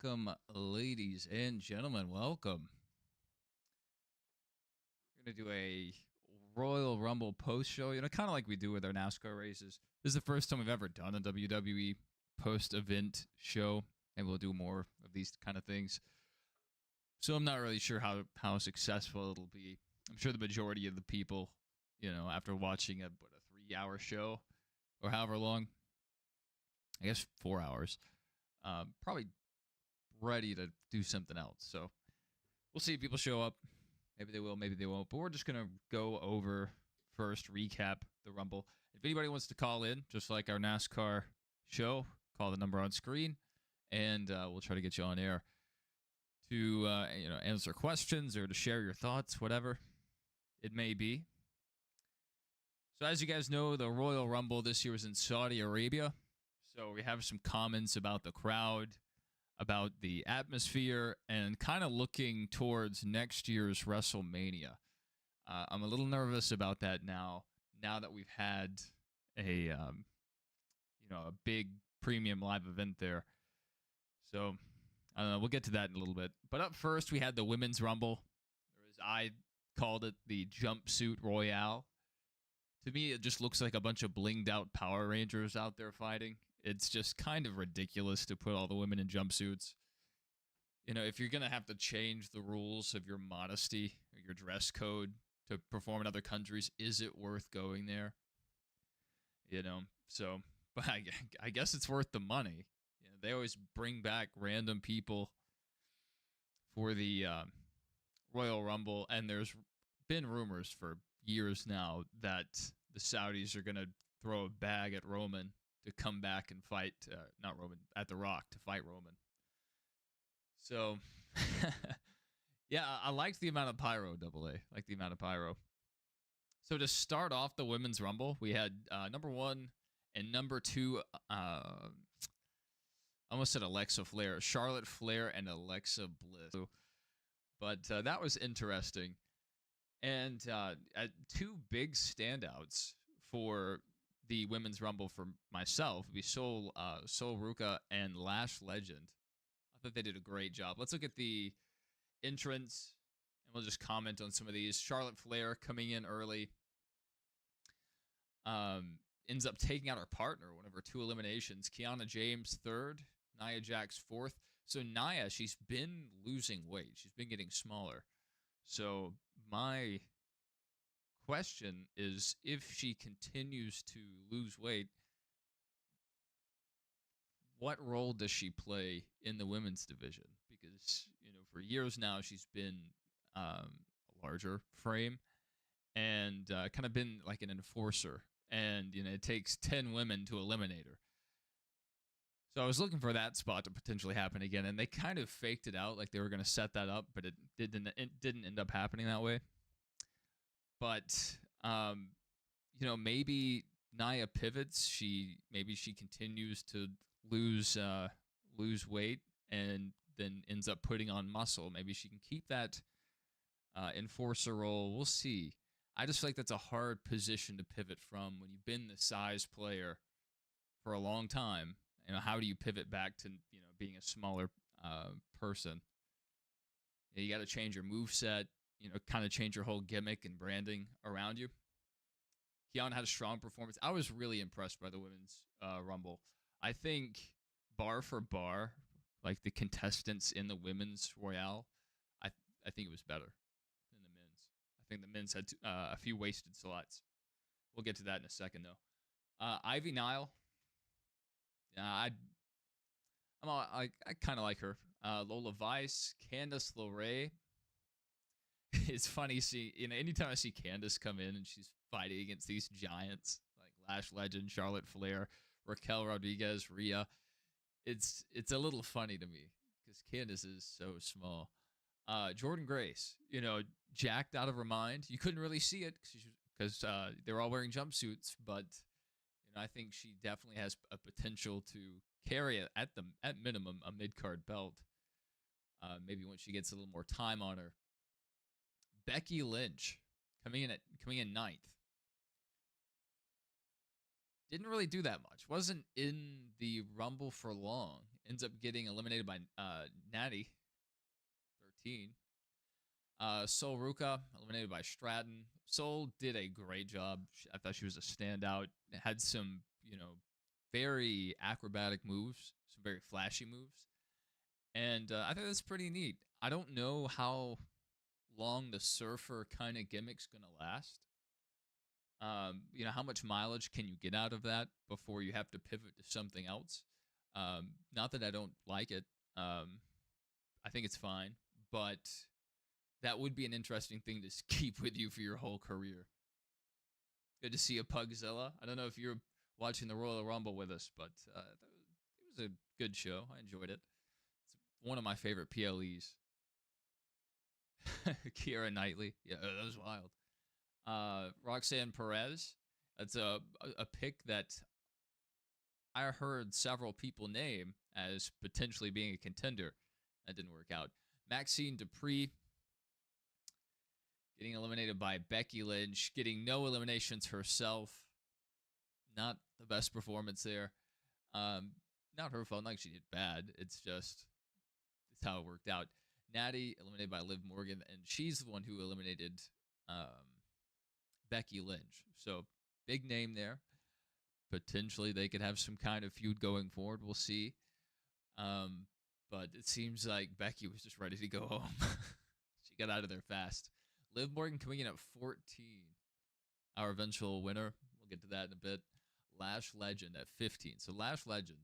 welcome, ladies and gentlemen. Welcome. We're gonna do a Royal Rumble post show. Kind of like we do with our NASCAR races. This is the first time we've ever done a WWE post event show, and we'll do more of these kind of things. So I'm not really sure how successful it'll be. I'm sure the majority of the people, after watching a 3-hour show or however long, I guess 4 hours, probably ready to do something else. So we'll see if people show up. Maybe they will, maybe they won't. But we're just going to go over first, recap the Rumble. If anybody wants to call in, just like our NASCAR show, call the number on screen, and we'll try to get you on air to answer questions or to share your thoughts, whatever it may be. So as you guys know, the Royal Rumble this year was in Saudi Arabia. So we have some comments about the crowd, about the atmosphere, and kind of looking towards next year's WrestleMania. I'm a little nervous about that now that we've had a big premium live event there. So I don't know. We'll get to that in a little bit. But up first, we had the Women's Rumble. I called it the Jumpsuit Royale. To me, it just looks like a bunch of blinged out Power Rangers out there fighting. It's just kind of ridiculous to put all the women in jumpsuits. If you're going to have to change the rules of your modesty or your dress code to perform in other countries, is it worth going there? But I guess it's worth the money. They always bring back random people for the Royal Rumble, and there's been rumors for years now that the Saudis are going to throw a bag at Roman to come back and fight, not Roman, at The Rock to fight Roman. So, yeah, I liked the amount of pyro, Double A. I like the amount of pyro. So to start off the Women's Rumble, we had number 1 and number 2, I almost said Alexa Flair, Charlotte Flair and Alexa Bliss. But that was interesting. And two big standouts for the Women's Rumble for myself would be Sol Ruka and Lash Legend. I thought they did a great job. Let's look at the entrance, and we'll just comment on some of these. Charlotte Flair coming in early. Ends up taking out her partner, one of her 2 eliminations. Kiana James, 3rd. Nia Jax, 4th. So Nia, she's been losing weight. She's been getting smaller. So my question is, if she continues to lose weight, what role does she play in the women's division? Because, for years now, she's been a larger frame and kind of been like an enforcer. And, it takes 10 women to eliminate her. So I was looking for that spot to potentially happen again, and they kind of faked it out like they were going to set that up, but it didn't end up happening that way. But maybe Nia pivots. Maybe she continues to lose weight and then ends up putting on muscle. Maybe she can keep that enforcer role. We'll see. I just feel like that's a hard position to pivot from when you've been the size player for a long time. How do you pivot back to being a smaller person? You got to change your moveset, kind of change your whole gimmick and branding around you. Kiana had a strong performance. I was really impressed by the Women's Rumble. I think bar for bar, like the contestants in the Women's Royale, I think it was better than the men's. I think the men's had a few wasted slots. We'll get to that in a second, though. Ivy Nile. I kind of like her. Lola Vice, Candice LeRae. It's funny anytime I see Candice come in and she's fighting against these giants like Lash Legend, Charlotte Flair, Raquel Rodriguez, Rhea. It's a little funny to me because Candice is so small. Jordan Grace, jacked out of her mind. You couldn't really see it because they were all wearing jumpsuits, but I think she definitely has a potential to carry it at minimum a mid-card belt. Maybe when she gets a little more time on her. Becky Lynch coming in 9th. Didn't really do that much. Wasn't in the Rumble for long. ends up getting eliminated by Natty 13. Sol Ruka eliminated by Stratton. Sol did a great job. I thought she was a standout. Had some, very acrobatic moves, some very flashy moves, and I think that's pretty neat. I don't know how long the surfer kind of gimmick's gonna last. How much mileage can you get out of that before you have to pivot to something else? Not that I don't like it. I think it's fine, but that would be an interesting thing to keep with you for your whole career. Good to see a Pugzilla. I don't know if you're watching the Royal Rumble with us, but it was a good show. I enjoyed it. It's one of my favorite PLEs. Keira Knightley. Yeah, that was wild. Roxanne Perez. That's a pick that I heard several people name as potentially being a contender. That didn't work out. Maxine Dupree getting eliminated by Becky Lynch, getting no eliminations herself. Not the best performance there. Not her fault. Not like she did bad. It's how it worked out. Natty eliminated by Liv Morgan, and she's the one who eliminated Becky Lynch. So big name there. Potentially they could have some kind of feud going forward. We'll see. But it seems like Becky was just ready to go home. She got out of there fast. Liv Morgan coming in at 14. Our eventual winner. We'll get to that in a bit. Lash Legend at 15. So Lash Legend.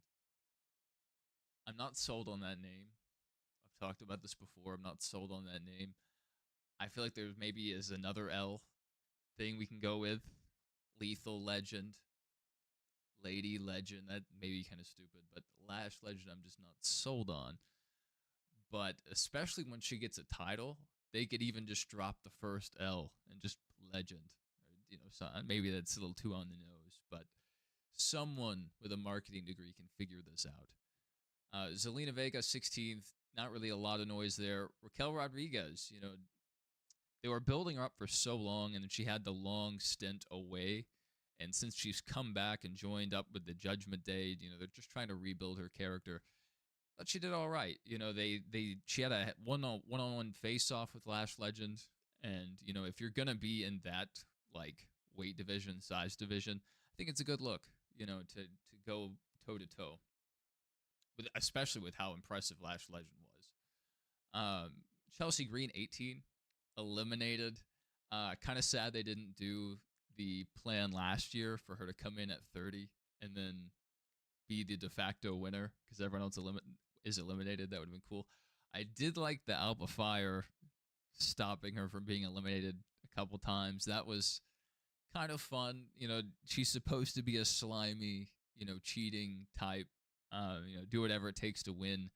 I'm not sold on that name. I've talked about this before. I'm not sold on that name. I feel like there maybe is another L thing we can go with. Lethal Legend. Lady Legend. That may be kind of stupid, but Lash Legend I'm just not sold on. But especially when she gets a title, they could even just drop the first L and just Legend. So maybe that's a little too on the nose, but someone with a marketing degree can figure this out. Zelina Vega, 16th. Not really a lot of noise there. Raquel Rodriguez, they were building her up for so long, and then she had the long stint away. And since she's come back and joined up with the Judgment Day, they're just trying to rebuild her character. But she did all right. She had a one-on-one face-off with Lash Legend, and if you're gonna be in that weight division, size division, I think it's a good look. To go toe to toe, especially with how impressive Lash Legend was. Chelsea Green, 18, eliminated. Kind of sad they didn't do the plan last year for her to come in at 30 and then be the de facto winner because everyone else is eliminated. That would have been cool. I did like the Alpha Fire stopping her from being eliminated a couple times. That was kind of fun. She's supposed to be a slimy, cheating type, do whatever it takes to win.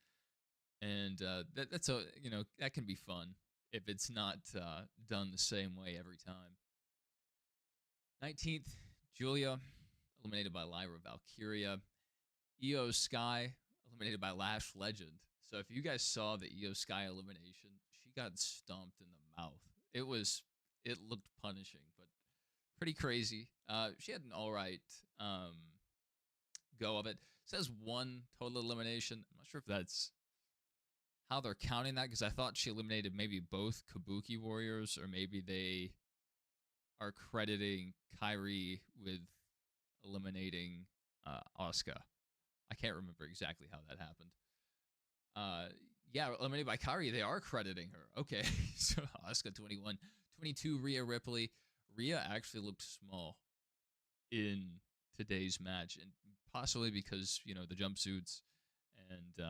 And that's that can be fun if it's not done the same way every time. 19th, Julia, eliminated by Lyra Valkyria. Io Sky, eliminated by Lash Legend. So if you guys saw the Io Sky elimination, she got stomped in the mouth. It looked punishing, but pretty crazy. She had an all right go of it. It says one total elimination. I'm not sure if that's how they're counting that because I thought she eliminated maybe both Kabuki Warriors or maybe they are crediting Kairi with eliminating Asuka. I can't remember exactly how that happened. Eliminated by Kairi, they are crediting her. Okay, so Asuka 21. 22, Rhea Ripley. Rhea actually looked small in today's match, and possibly because, the jumpsuits and,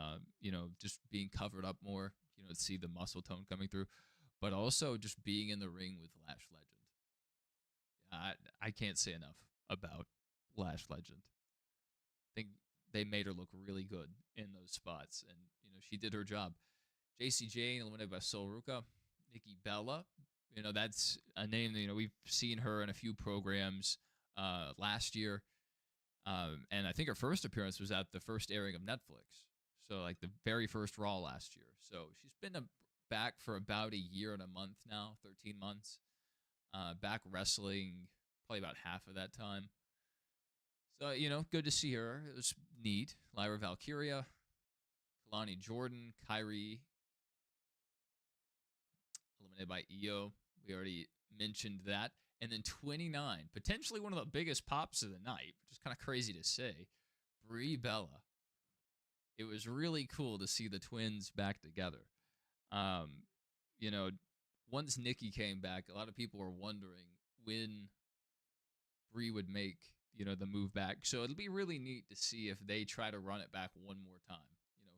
just being covered up more, see the muscle tone coming through, but also just being in the ring with Lash Legend. I can't say enough about Lash Legend. I think they made her look really good in those spots, and she did her job. JC Jane eliminated by Sol Ruka. Nikki Bella, that's a name that we've seen her in a few programs last year, and I think her first appearance was at the first airing of Netflix, so the very first Raw last year. So she's been back for about a year and a month now, 13 months. Back wrestling probably about half of that time. So, good to see her. It was neat. Lyra Valkyria, Lonnie Jordan, Kyrie eliminated by Io. We already mentioned that. And then 29, potentially one of the biggest pops of the night, which is kind of crazy to say, Brie Bella. It was really cool to see the twins back together. Um, you know, once Nikki came back, a lot of people were wondering when Brie would make, the move back. So it'll be really neat to see if they try to run it back one more time,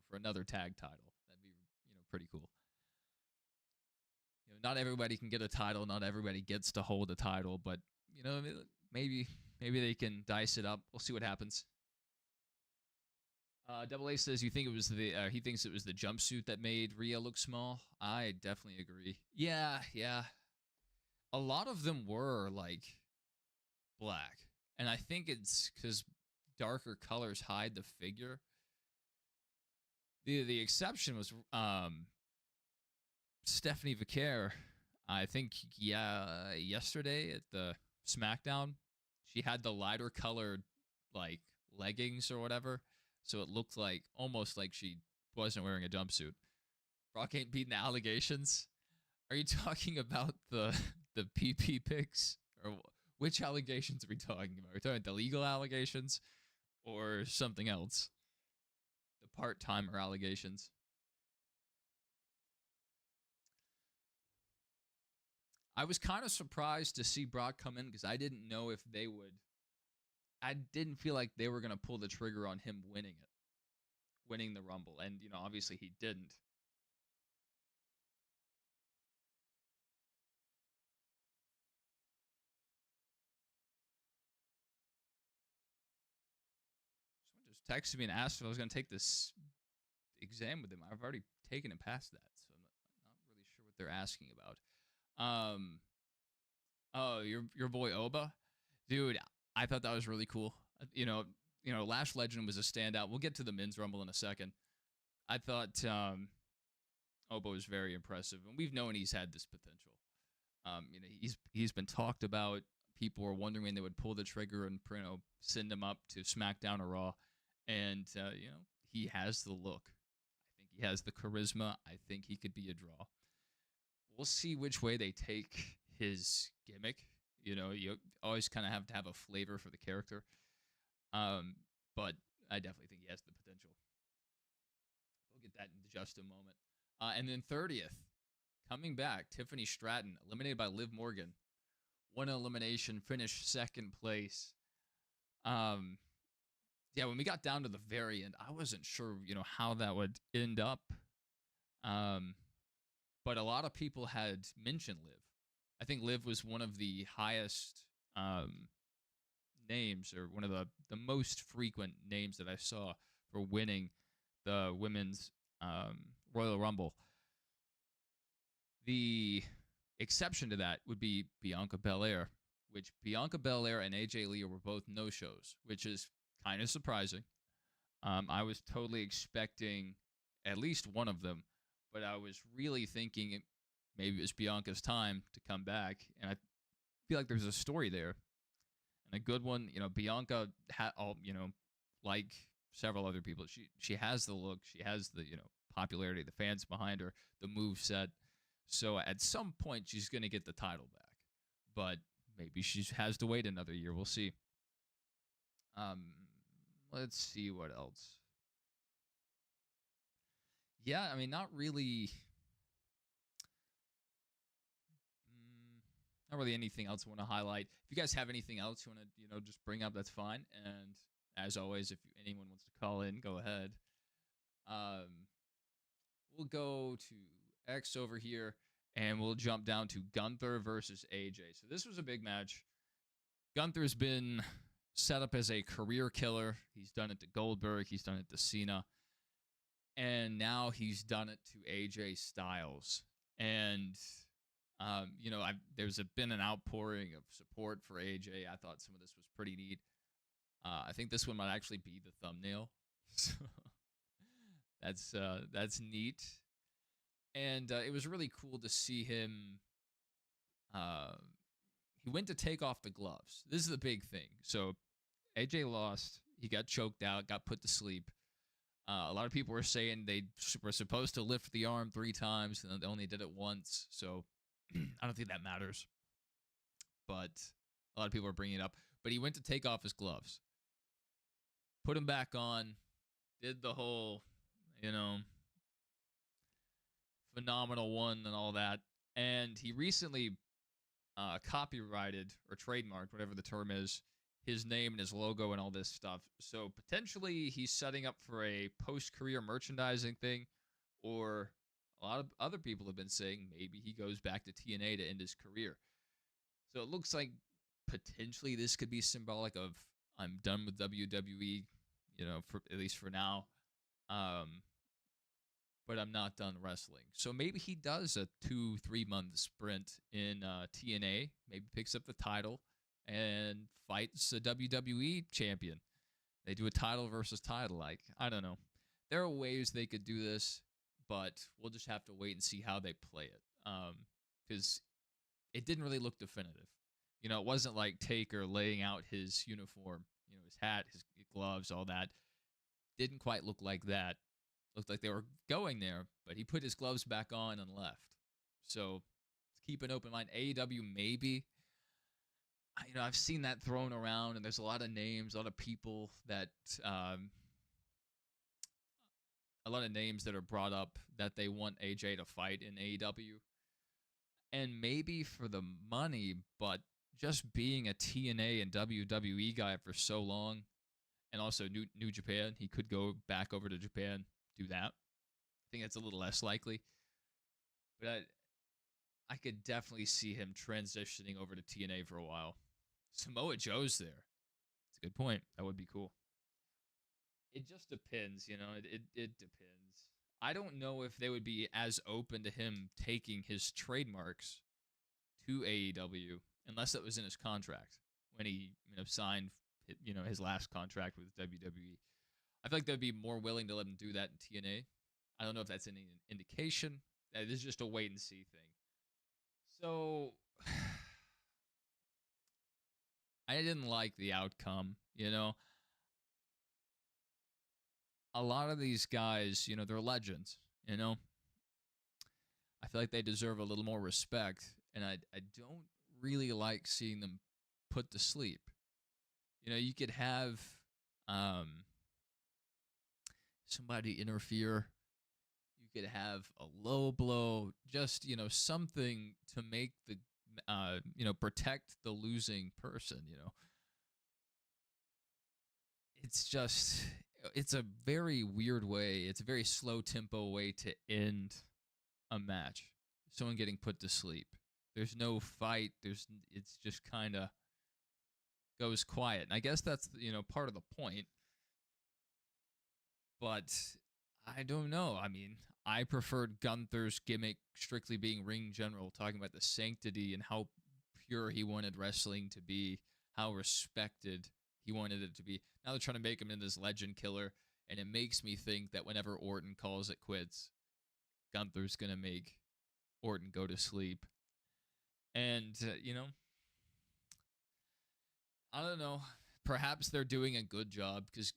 for another tag title. That'd be, pretty cool. Not everybody can get a title. Not everybody gets to hold a title, but maybe they can dice it up. We'll see what happens. Double A says he thinks it was the jumpsuit that made Rhea look small. I definitely agree. Yeah. A lot of them were like black, and I think it's because darker colors hide the figure. The exception was Stephanie Vicaire. I think yesterday at the SmackDown, she had the lighter colored like leggings or whatever, so it looked like almost like she wasn't wearing a jumpsuit. Brock ain't beating the allegations. Are you talking about the PP pics, or which allegations are we talking about? Are we talking about the legal allegations or something else? The part-timer allegations. I was kind of surprised to see Brock come in because I didn't know if they would. I didn't feel like they were going to pull the trigger on him winning the Rumble. And, obviously he didn't. Someone just texted me and asked if I was going to take this exam with him. I've already taken it past that, so I'm not really sure what they're asking about. Oh, your boy Oba, dude. I thought that was really cool. Lash Legend was a standout. We'll get to the men's Rumble in a second. I thought Oba was very impressive, and we've known he's had this potential. He's been talked about. People were wondering when they would pull the trigger and send him up to SmackDown or Raw, and he has the look. I think he has the charisma. I think he could be a draw. We'll see which way they take his gimmick. You always kind of have to have a flavor for the character. But I definitely think he has the potential. We'll get that in just a moment. And then 30th, coming back, Tiffany Stratton, eliminated by Liv Morgan. One elimination, finished second place. When we got down to the very end, I wasn't sure, how that would end up. But a lot of people had mentioned Liv. I think Liv was one of the highest names, or one of the most frequent names that I saw for winning the women's Royal Rumble. The exception to that would be Bianca Belair, which Bianca Belair and AJ Lee were both no-shows, which is kind of surprising. I was totally expecting at least one of them, but I was really thinking maybe it was Bianca's time to come back, and I feel like there's a story there, and a good one. Bianca like several other people, she has the look, she has the popularity, the fans behind her, the move set. So at some point she's gonna get the title back, but maybe she has to wait another year. We'll see. Let's see what else. Yeah, I mean, not really. Not really anything else I want to highlight. If you guys have anything else you want to, just bring up, that's fine. And as always, if anyone wants to call in, go ahead. We'll go to X over here, and we'll jump down to Gunther versus AJ. So this was a big match. Gunther's been set up as a career killer. He's done it to Goldberg. He's done it to Cena. And now he's done it to AJ Styles. And there's been an outpouring of support for AJ. I thought some of this was pretty neat. I think this one might actually be the thumbnail. So that's neat. And it was really cool to see him. He went to take off the gloves. This is the big thing. So AJ lost. He got choked out, got put to sleep. A lot of people were saying they were supposed to lift the arm 3 times and they only did it once. So I don't think that matters. But a lot of people are bringing it up. But he went to take off his gloves, put him back on, did the whole, you know, phenomenal one and all that. And he recently copyrighted or trademarked, whatever the term is, his name and his logo and all this stuff. So potentially he's setting up for a post-career merchandising thing, or a lot of other people have been saying maybe he goes back to TNA to end his career. So it looks like potentially this could be symbolic of I'm done with WWE, for at least for now. But I'm not done wrestling. So maybe he does a 2-3 month sprint in TNA, maybe picks up the title and fights a WWE champion. They do a title versus title. Like, I don't know. There are ways they could do this, but we'll just have to wait and see how they play it. Because it didn't really look definitive. It wasn't like Taker laying out his uniform, his hat, his gloves, all that. Didn't quite look like that. Looked like they were going there, but he put his gloves back on and left. So keep an open mind. AEW maybe. I've seen that thrown around, and there's a lot of names, a lot of people that, are brought up that they want AJ to fight in AEW. And maybe for the money, but just being a TNA and WWE guy for so long, and also New Japan, he could go back over to Japan, do that. I think that's a little less likely. But I could definitely see him transitioning over to TNA for a while. Samoa Joe's there. That's a good point. That would be cool. It just depends, it depends. I don't know if they would be as open to him taking his trademarks to AEW unless it was in his contract when he signed his last contract with WWE. I feel like they'd be more willing to let him do that in TNA. I don't know if that's any indication. This is just a wait and see thing. So I didn't like the outcome, A lot of these guys, they're legends, I feel like they deserve a little more respect, and I don't really like seeing them put to sleep. You could have somebody interfere. You could have a low blow, just, something to make the, protect the losing person, It's a very weird way. It's a very slow tempo way to end a match. Someone getting put to sleep. There's no fight. It's just kind of goes quiet. And I guess that's, part of the point. But I don't know. I mean, I preferred Gunther's gimmick strictly being ring general, talking about the sanctity and how pure he wanted wrestling to be, how respected he wanted it to be. Now they're trying to make him into this legend killer, and it makes me think that whenever Orton calls it quits, Gunther's going to make Orton go to sleep. And, I don't know. Perhaps they're doing a good job because,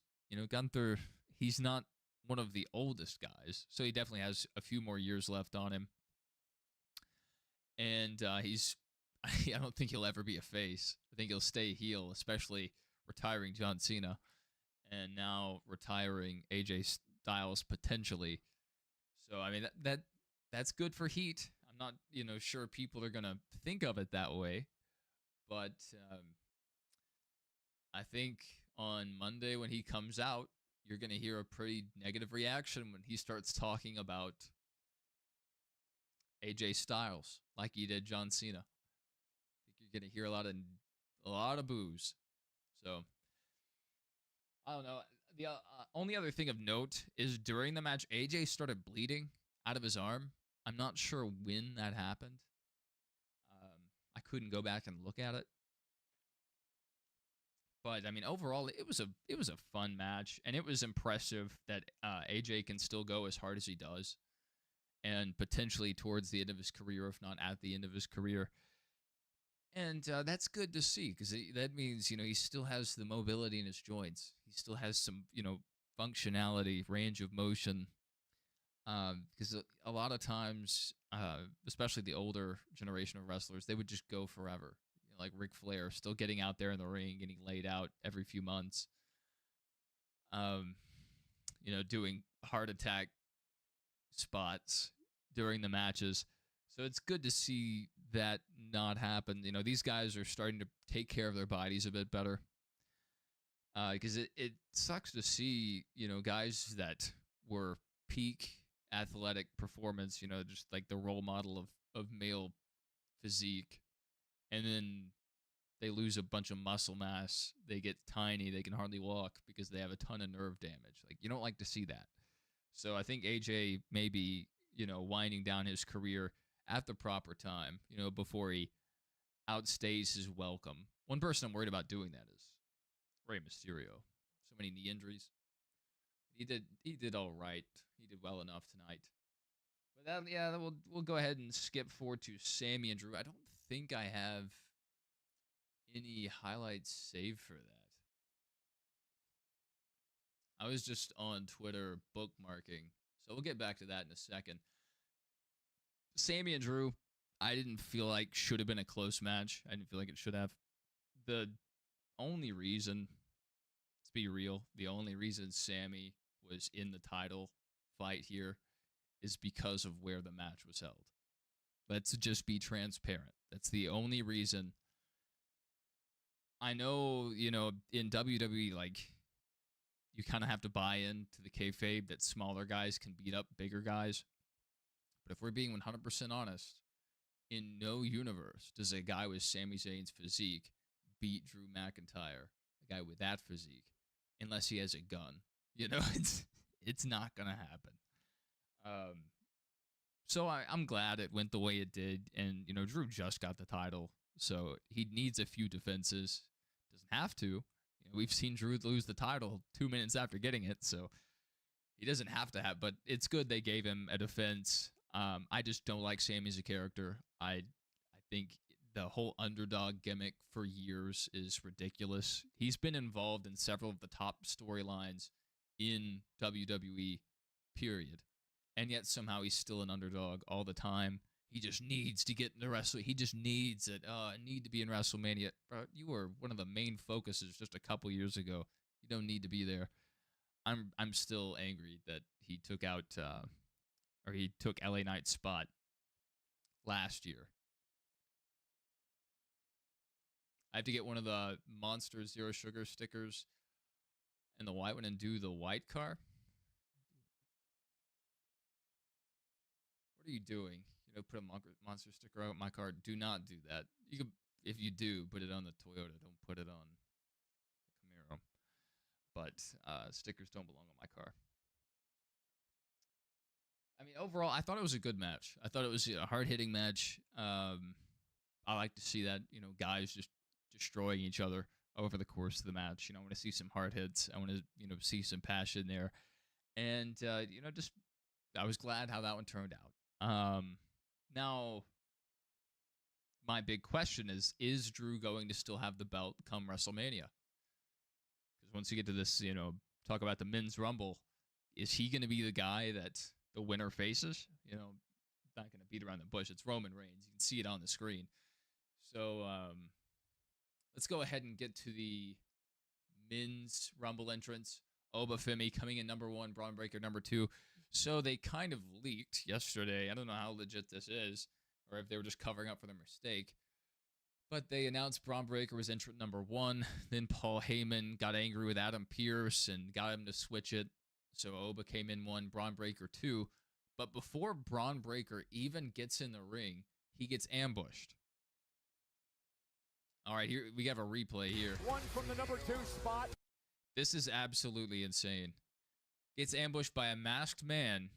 Gunther, he's not one of the oldest guys, so he definitely has a few more years left on him. And I don't think he'll ever be a face. I think he'll stay heel, especially retiring John Cena and now retiring AJ Styles potentially. So, I mean, that's good for heat. I'm not, sure people are going to think of it that way, but I think on Monday when he comes out, you're going to hear a pretty negative reaction when he starts talking about AJ Styles like he did John Cena. I think you're going to hear a lot of boos. So I don't know. The only other thing of note is during the match, AJ started bleeding out of his arm. I'm not sure when that happened. I couldn't go back and look at it. But I mean, overall, it was a fun match, and it was impressive that AJ can still go as hard as he does, and potentially towards the end of his career, if not at the end of his career. And that's good to see because that means he still has the mobility in his joints. He still has some functionality, range of motion. Because a lot of times, especially the older generation of wrestlers, they would just go forever. You know, like Ric Flair, still getting out there in the ring, getting laid out every few months. Doing heart attack spots during the matches. So it's good to see that not happen. You know, these guys are starting to take care of their bodies a bit better. Because it sucks to see, guys that were peak athletic performance, just like the role model of male physique, and then they lose a bunch of muscle mass, they get tiny, they can hardly walk because they have a ton of nerve damage. Like, you don't like to see that. So I think AJ may be, winding down his career at the proper time, before he outstays his welcome. One person I'm worried about doing that is Rey Mysterio. So many knee injuries. He did all right. He did well enough tonight. But we'll go ahead and skip forward to Sammy and Drew. I don't think I have any highlights saved for that. I was just on Twitter bookmarking, so we'll get back to that in a second. Sammy and Drew, I didn't feel like should have been a close match. I didn't feel like it should have. The only reason, let's be real, the only reason Sammy was in the title fight here is because of where the match was held. Let's just be transparent. That's the only reason. I know, in WWE, like, you kind of have to buy into the kayfabe that smaller guys can beat up bigger guys. But if we're being 100% honest, in no universe does a guy with Sami Zayn's physique beat Drew McIntyre, a guy with that physique, unless he has a gun. It's not going to happen. So I'm glad it went the way it did. And, Drew just got the title, so he needs a few defenses. Doesn't have to. We've seen Drew lose the title 2 minutes after getting it, so he doesn't have to have. But it's good they gave him a defense. I just don't like Sammy as a character. I think the whole underdog gimmick for years is ridiculous. He's been involved in several of the top storylines in WWE, period. And yet somehow he's still an underdog all the time. He just needs to get into wrestling. He just needs it. I need to be in WrestleMania. Bro, you were one of the main focuses just a couple years ago. You don't need to be there. I'm still angry that he took out he took LA Knight's spot last year. I have to get one of the Monster Zero Sugar stickers and the white one and do the white car. What are you doing? Put a Monster sticker on my car. Do not do that. You can, if you do, put it on the Toyota. Don't put it on the Camaro. But stickers don't belong on my car. I mean, overall, I thought it was a good match. I thought it was a hard-hitting match. I like to see that, guys just destroying each other over the course of the match. I want to see some hard hits. I want to, see some passion there. And, I was glad how that one turned out. Now, my big question is Drew going to still have the belt come WrestleMania? Because once you get to this, talk about the Men's Rumble, is he going to be the guy that the winner faces? Not going to beat around the bush. It's Roman Reigns. You can see it on the screen. So let's go ahead and get to the Men's Rumble entrance. Obafemi coming in number 1, Braun Breaker number 2. So they kind of leaked yesterday. I don't know how legit this is, or if they were just covering up for their mistake. But they announced Braun Breaker was entrant number 1. Then Paul Heyman got angry with Adam Pearce and got him to switch it. So Oba came in 1, Braun Breaker 2. But before Braun Breaker even gets in the ring, he gets ambushed. All right, here we have a replay here. 1 from the number 2 spot. This is absolutely insane. Gets ambushed by a masked man.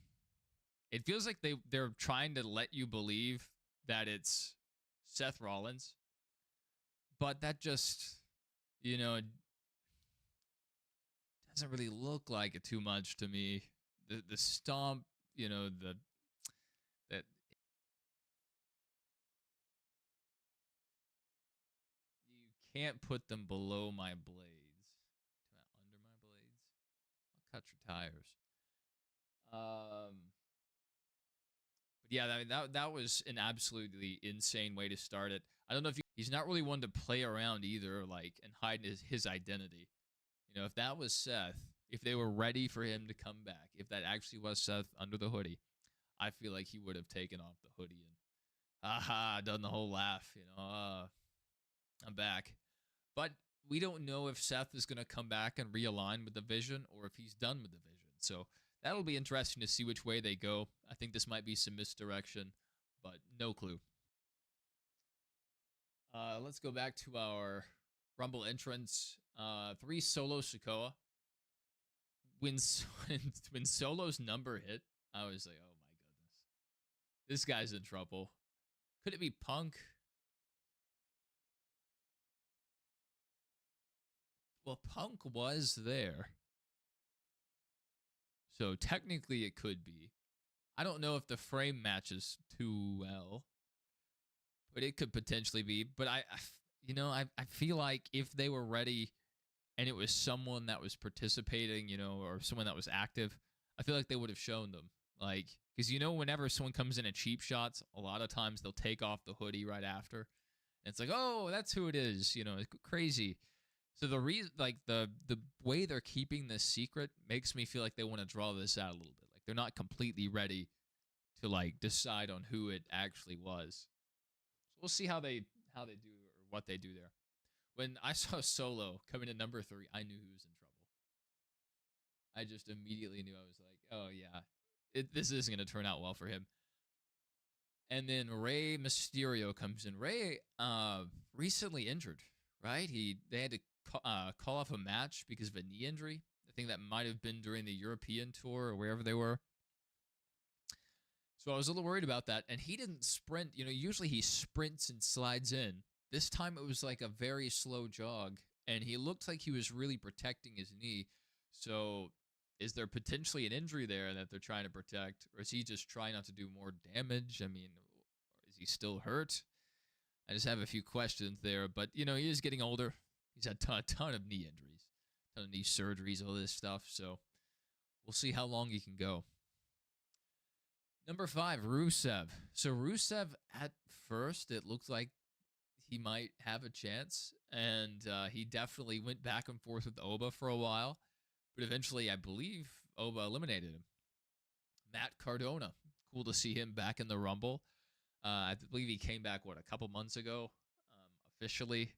It feels like they're trying to let you believe that it's Seth Rollins. But that just, it doesn't really look like it too much to me. The stomp, that you can't put them below my blades. Under my blades? cut your tires. But yeah, I mean, that was an absolutely insane way to start it. I don't know if he's not really one to play around either, like, and hide his identity. You know, if that was Seth, if they were ready for him to come back, if that actually was Seth under the hoodie, I feel like he would have taken off the hoodie and done the whole laugh, I'm back. But we don't know if Seth is going to come back and realign with the Vision or if he's done with the Vision. So that'll be interesting to see which way they go. I think this might be some misdirection, but no clue. Let's go back to our Rumble entrance. 3 Solo Sikoa. When Solo's number hit, I was like, oh my goodness. This guy's in trouble. Could it be Punk? Well, Punk was there. So technically it could be. I don't know if the frame matches too well, but it could potentially be. But I feel like if they were ready and it was someone that was participating, or someone that was active, I feel like they would have shown them. Like, because whenever someone comes in at cheap shots, a lot of times they'll take off the hoodie right after. And it's like, oh, that's who it is. It's crazy. So the reason, like the way they're keeping this secret makes me feel like they want to draw this out a little bit. Like they're not completely ready to like decide on who it actually was. So we'll see how they do or what they do there. When I saw Solo coming to number 3, I knew he was in trouble. I just immediately knew. I was like, oh yeah, this isn't going to turn out well for him. And then Rey Mysterio comes in. Rey recently injured, right? They had to call off a match because of a knee injury. I think that might have been during the European tour or wherever they were. So I was a little worried about that. And he didn't sprint. Usually he sprints and slides in. This time it was like a very slow jog. And he looked like he was really protecting his knee. So is there potentially an injury there that they're trying to protect? Or is he just trying not to do more damage? I mean, is he still hurt? I just have a few questions there. But, he is getting older. He's had a ton of knee injuries, a ton of knee surgeries, all this stuff. So we'll see how long he can go. Number 5, Rusev. So Rusev, at first, it looked like he might have a chance. And he definitely went back and forth with Oba for a while. But eventually, I believe Oba eliminated him. Matt Cardona. Cool to see him back in the Rumble. I believe he came back, a couple months ago, officially.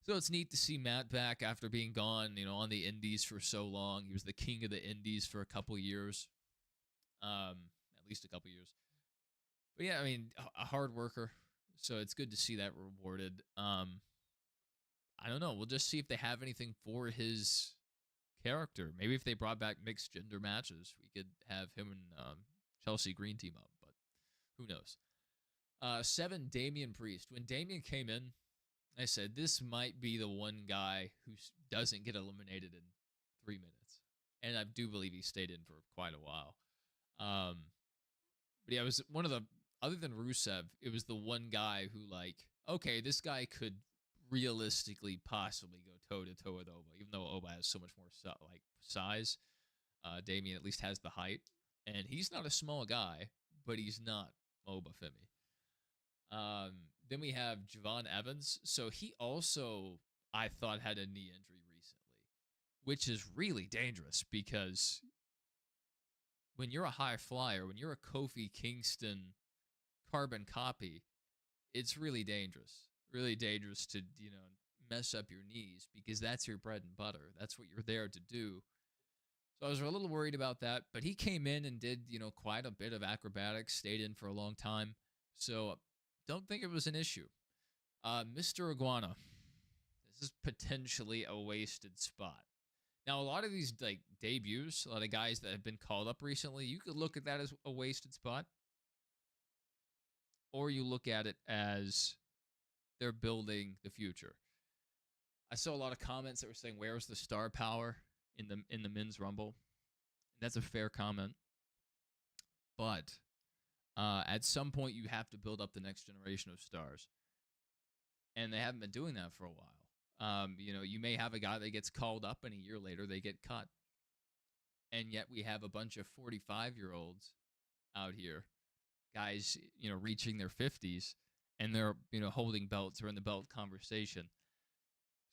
So it's neat to see Matt back after being gone, on the Indies for so long. He was the king of the Indies for a couple years. At least a couple years. But yeah, I mean, a hard worker. So it's good to see that rewarded. I don't know. We'll just see if they have anything for his character. Maybe if they brought back mixed gender matches, we could have him and Chelsea Green team up. But who knows? 7, Damian Priest. When Damian came in, I said, this might be the one guy who doesn't get eliminated in 3 minutes. And I do believe he stayed in for quite a while. But yeah, it was one of the, other than Rusev, it was the one guy who, like, okay, this guy could realistically possibly go toe-to-toe with Oba, even though Oba has so much more size. Damian at least has the height. And he's not a small guy, but he's not Oba Femi. Then we have Javon Evans. So he also, I thought, had a knee injury recently, which is really dangerous because when you're a high flyer, when you're a Kofi Kingston carbon copy, it's really dangerous. Really dangerous to, mess up your knees because that's your bread and butter. That's what you're there to do. So I was a little worried about that, but he came in and did, quite a bit of acrobatics, stayed in for a long time. So don't think it was an issue. Mr. Iguana. This is potentially a wasted spot. Now, a lot of these debuts, a lot of guys that have been called up recently, you could look at that as a wasted spot. Or you look at it as they're building the future. I saw a lot of comments that were saying, where's the star power in the men's Rumble? And that's a fair comment. But at some point, you have to build up the next generation of stars. And they haven't been doing that for a while. You may have a guy that gets called up and a year later they get cut. and yet we have a bunch of 45-year-olds out here, guys, reaching their 50s, and they're, holding belts or in the belt conversation.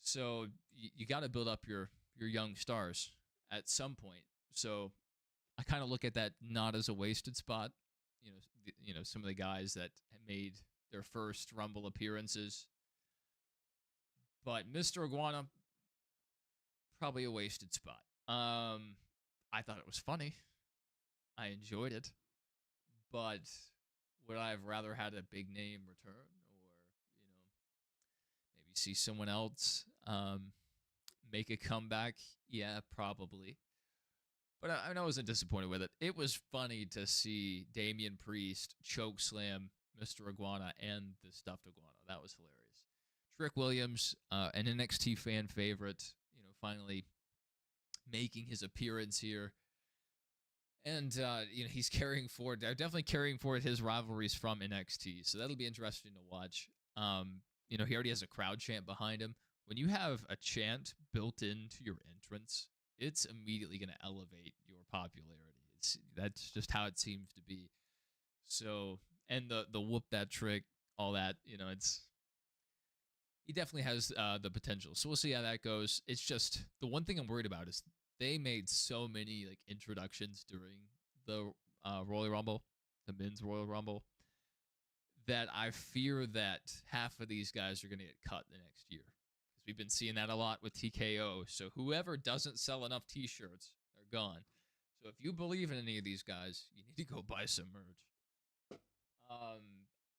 So you got to build up your young stars at some point. So I kind of look at that not as a wasted spot. Some of the guys that made their first Rumble appearances, but Mr. Iguana, probably a wasted spot. I thought it was funny. I enjoyed it, but would I have rather had a big name return, or maybe see someone else make a comeback? Yeah, probably. But I wasn't disappointed with it. It was funny to see Damian Priest chokeslam Mr. Iguana and the stuffed iguana. That was hilarious. Trick Williams, an NXT fan favorite, finally making his appearance here. And, he's carrying forward, they're definitely carrying forward his rivalries from NXT. So that'll be interesting to watch. He already has a crowd chant behind him. When you have a chant built into your entrance, it's immediately going to elevate your popularity. That's just how it seems to be. So, and the whoop that trick, all that, he definitely has the potential. So we'll see how that goes. It's just the one thing I'm worried about is they made so many introductions during the Royal Rumble, the men's Royal Rumble, that I fear that half of these guys are going to get cut the next year. We've been seeing that a lot with TKO. So whoever doesn't sell enough T-shirts, they're gone. So if you believe in any of these guys, you need to go buy some merch.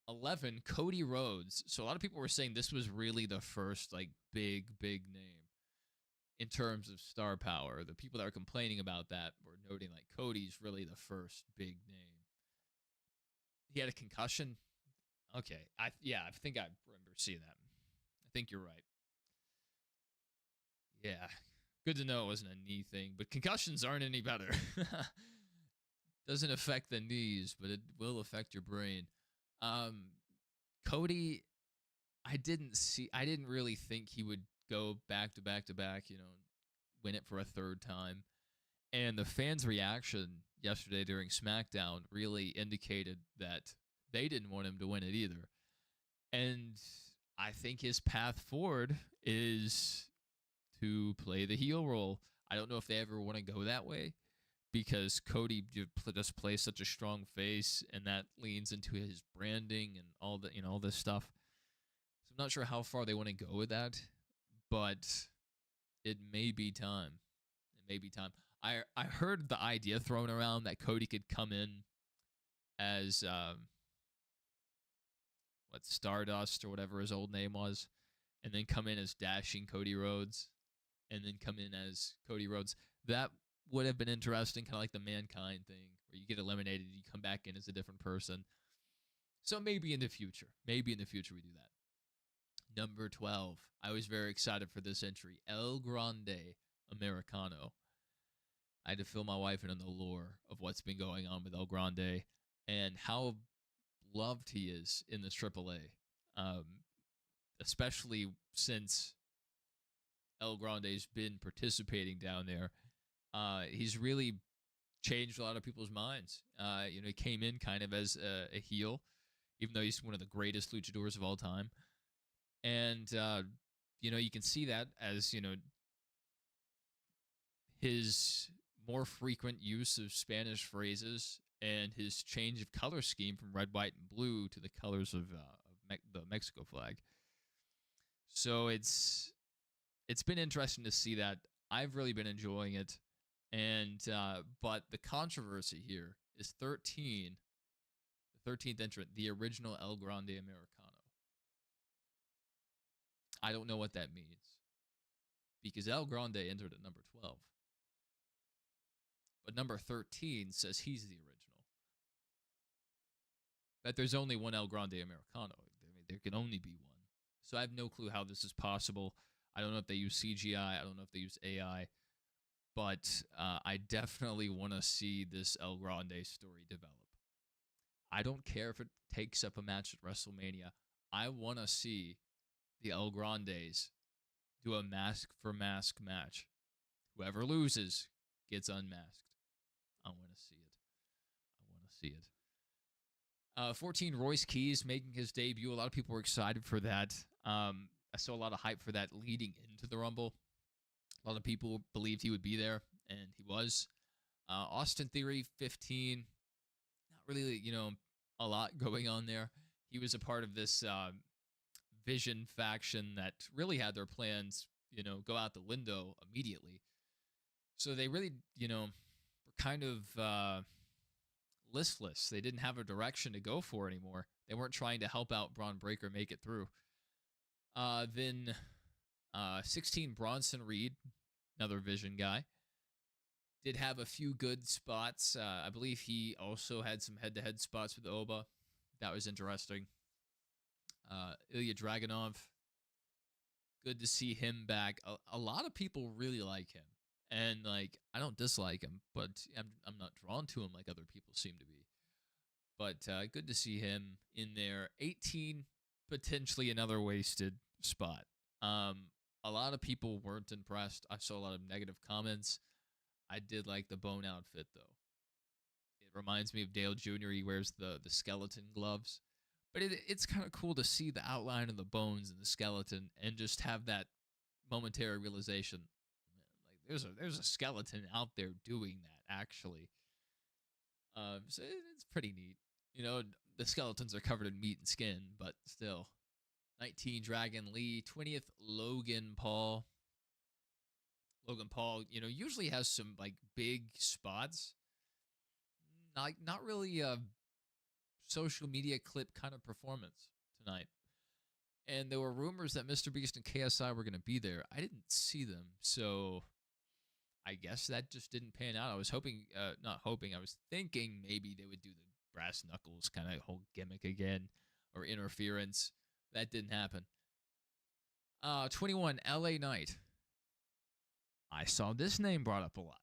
11, Cody Rhodes. So a lot of people were saying this was really the first big name in terms of star power. The people that are complaining about that were noting Cody's really the first big name. He had a concussion. Okay, I think I remember seeing that. I think you're right. Yeah, good to know it wasn't a knee thing, but concussions aren't any better. Doesn't affect the knees, but it will affect your brain. Cody, I didn't really think he would go back to back to back, win it for a third time. And the fans' reaction yesterday during SmackDown really indicated that they didn't want him to win it either. And I think his path forward is to play the heel role. I don't know if they ever want to go that way, because Cody just plays such a strong face, and that leans into his branding and all this stuff. So I'm not sure how far they want to go with that, but it may be time. It may be time. I heard the idea thrown around that Cody could come in as Stardust or whatever his old name was, and then come in as Dashing Cody Rhodes, and then come in as Cody Rhodes. That would have been interesting, kind of like the Mankind thing, where you get eliminated, you come back in as a different person. So maybe in the future we do that. Number 12. I was very excited for this entry. El Grande Americano. I had to fill my wife in on the lore of what's been going on with El Grande and how loved he is in this AAA. Especially since El Grande's been participating down there. He's really changed a lot of people's minds. He came in kind of as a heel, even though he's one of the greatest luchadors of all time. And, you can see that as, his more frequent use of Spanish phrases and his change of color scheme from red, white, and blue to the colors of the Mexico flag. So it's been interesting to see that. I've really been enjoying it. And but the controversy here is 13, the 13th entrant, the original El Grande Americano. I don't know what that means, because El Grande entered at number 12. But number 13 says he's the original. That there's only one El Grande Americano. There can only be one. So I have no clue how this is possible. I don't know if they use CGI. I don't know if they use AI. But I definitely want to see this El Grande story develop. I don't care if it takes up a match at WrestleMania. I want to see the El Grandes do a mask for mask match. Whoever loses gets unmasked. I want to see it. I want to see it. 14, Royce Keys making his debut. A lot of people were excited for that. I saw a lot of hype for that leading into the Rumble. A lot of people believed he would be there, and he was. Austin Theory, 15. Not really, a lot going on there. He was a part of this Vision faction that really had their plans, go out the window immediately. So they really, were kind of listless. They didn't have a direction to go for anymore. They weren't trying to help out Braun Breaker make it through. Then 16, Bronson Reed, another Vision guy, did have a few good spots. I believe he also had some head-to-head spots with Oba. That was interesting. Ilya Dragunov, good to see him back. A lot of people really like him. And, I don't dislike him, but I'm not drawn to him like other people seem to be. But good to see him in there. 18, potentially another wasted spot. A lot of people weren't impressed. I saw a lot of negative comments. I did like the bone outfit, though. It reminds me of Dale Jr. He wears the skeleton gloves. But it's kind of cool to see the outline of the bones and the skeleton and just have that momentary realization. There's a skeleton out there doing that, actually. So it's pretty neat. The skeletons are covered in meat and skin, but still. 19, Dragon Lee. 20th, Logan Paul. Logan Paul, usually has some, big spots. Not really a social media clip kind of performance tonight. And there were rumors that Mr. Beast and KSI were going to be there. I didn't see them, so I guess that just didn't pan out. I was hoping, not hoping, I was thinking maybe they would do the brass knuckles kind of whole gimmick again, or interference. That didn't happen. 21, LA Knight. I saw this name brought up a lot,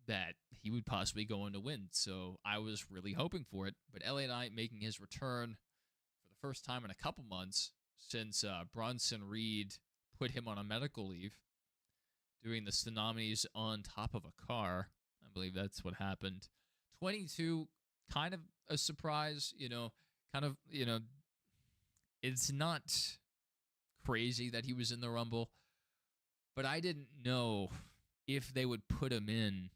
that he would possibly go on to win, so I was really hoping for it. But LA Knight making his return for the first time in a couple months since Bronson Reed put him on a medical leave, doing the tsunamis on top of a car. I believe that's what happened. 22, kind of a surprise, it's not crazy that he was in the Rumble, but I didn't know if they would put him in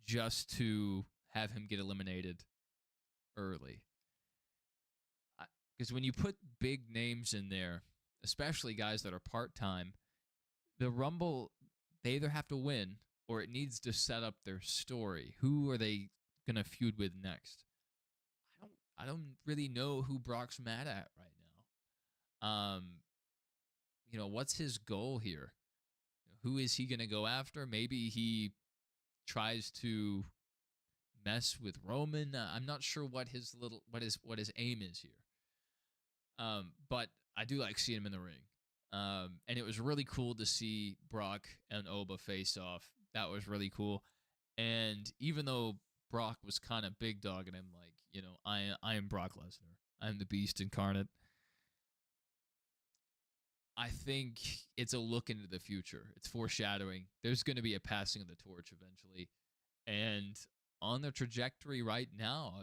just to have him get eliminated early. Because when you put big names in there, especially guys that are part-time, the Rumble, they either have to win or it needs to set up their story. Who are they going to feud with next? I don't really know who Brock's mad at right now. What's his goal here? Who is he going to go after? Maybe he tries to mess with Roman. I'm not sure what his aim is here. But I do like seeing him in the ring. And it was really cool to see Brock and Oba face off. That was really cool. And even though Brock was kind of big dogging him, I am Brock Lesnar. I'm the Beast incarnate. I think it's a look into the future. It's foreshadowing. There's going to be a passing of the torch eventually. And on the trajectory right now,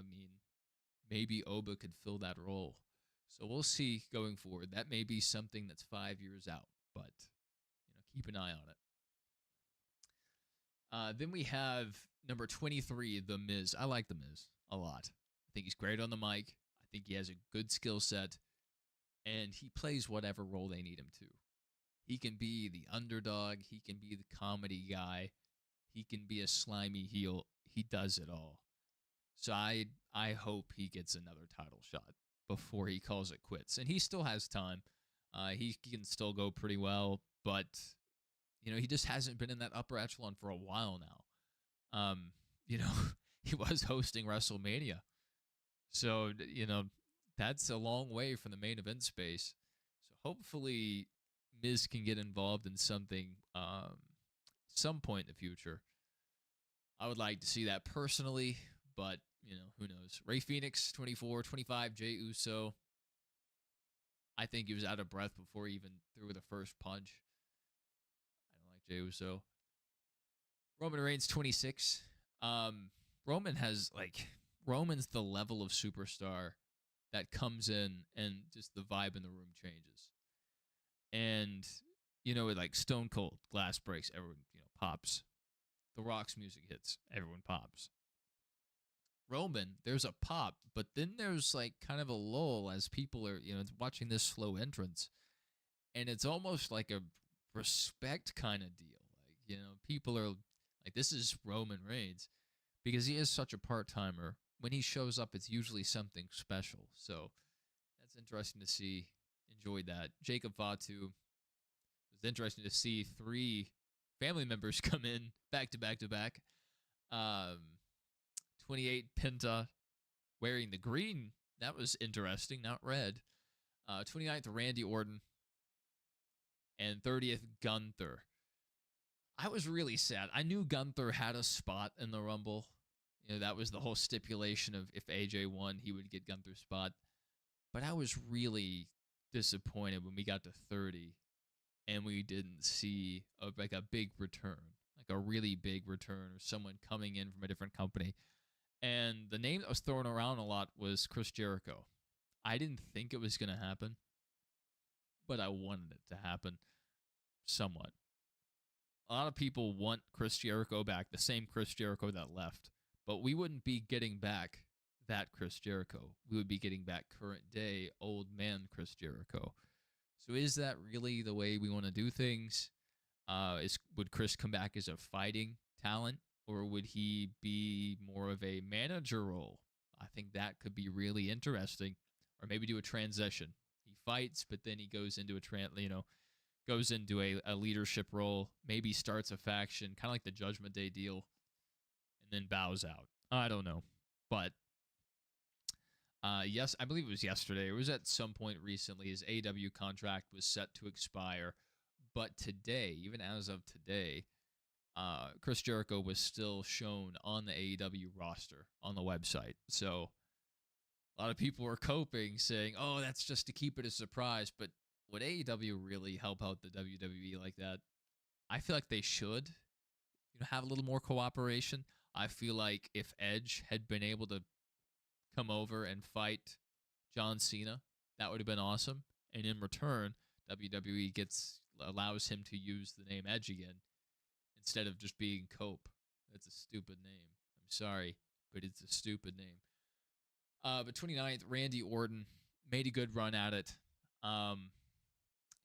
maybe Oba could fill that role. So we'll see going forward. That may be something that's 5 years out, but keep an eye on it. Then we have number 23, The Miz. I like The Miz a lot. I think he's great on the mic. I think he has a good skill set, and he plays whatever role they need him to. He can be the underdog. He can be the comedy guy. He can be a slimy heel. He does it all. So I hope he gets another title shot before he calls it quits. And he still has time. He can still go pretty well, but he just hasn't been in that upper echelon for a while now. He was hosting WrestleMania. So, that's a long way from the main event space. So hopefully Miz can get involved in something some point in the future. I would like to see that personally, but, who knows. Rey Fenix, 24, 25, Jey Uso. I think he was out of breath before he even threw the first punch. I don't like Jey Uso. Roman Reigns, 26. Roman has Roman's the level of superstar that comes in and just the vibe in the room changes. And like Stone Cold, glass breaks, everyone pops. The Rock's music hits, everyone pops. Roman, there's a pop, but then there's like kind of a lull as people are watching this slow entrance, and it's almost like a respect kind of deal. Like people are like, this is Roman Reigns because he is such a part timer. When he shows up, it's usually something special. So that's interesting to see. Enjoyed that. Jacob Fatu. It was interesting to see 3 family members come in back to back to back. 28 Penta wearing the green. That was interesting, not red. 29th Randy Orton. And 30th Gunther. I was really sad. I knew Gunther had a spot in the Rumble. That was the whole stipulation of if AJ won, he would get Gunther's spot. But I was really disappointed when we got to 30 and we didn't see a big return, like a really big return, or someone coming in from a different company. And the name that was thrown around a lot was Chris Jericho. I didn't think it was going to happen, but I wanted it to happen somewhat. A lot of people want Chris Jericho back, the same Chris Jericho that left, but we wouldn't be getting back that Chris Jericho. We would be getting back current day old man Chris Jericho. So is that really the way we want to do things? Would Chris come back as a fighting talent, or would he be more of a manager role? I think that could be really interesting. Or maybe do a transition. He fights, but then he goes into a leadership role, maybe starts a faction, kind of like the Judgment Day deal, and then bows out. I don't know. But yes, I believe it was yesterday. It was at some point recently. His AEW contract was set to expire. But today, even as of today, Chris Jericho was still shown on the AEW roster on the website. So a lot of people were coping, saying, oh, that's just to keep it a surprise. But would AEW really help out the WWE like that? I feel like they should have a little more cooperation. I feel like if Edge had been able to come over and fight John Cena, that would have been awesome. And in return, WWE allows him to use the name Edge again instead of just being Cope. That's a stupid name. I'm sorry, but it's a stupid name. But 29th, Randy Orton made a good run at it.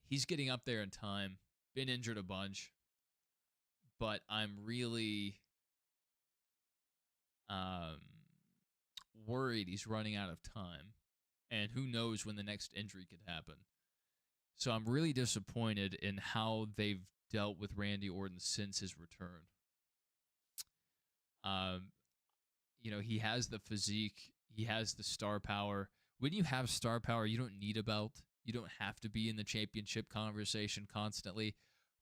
He's getting up there in time. Been injured a bunch. But I'm really worried he's running out of time. And who knows when the next injury could happen. So I'm really disappointed in how they've dealt with Randy Orton since his return. He has the physique. He has the star power. When you have star power, you don't need a belt. You don't have to be in the championship conversation constantly.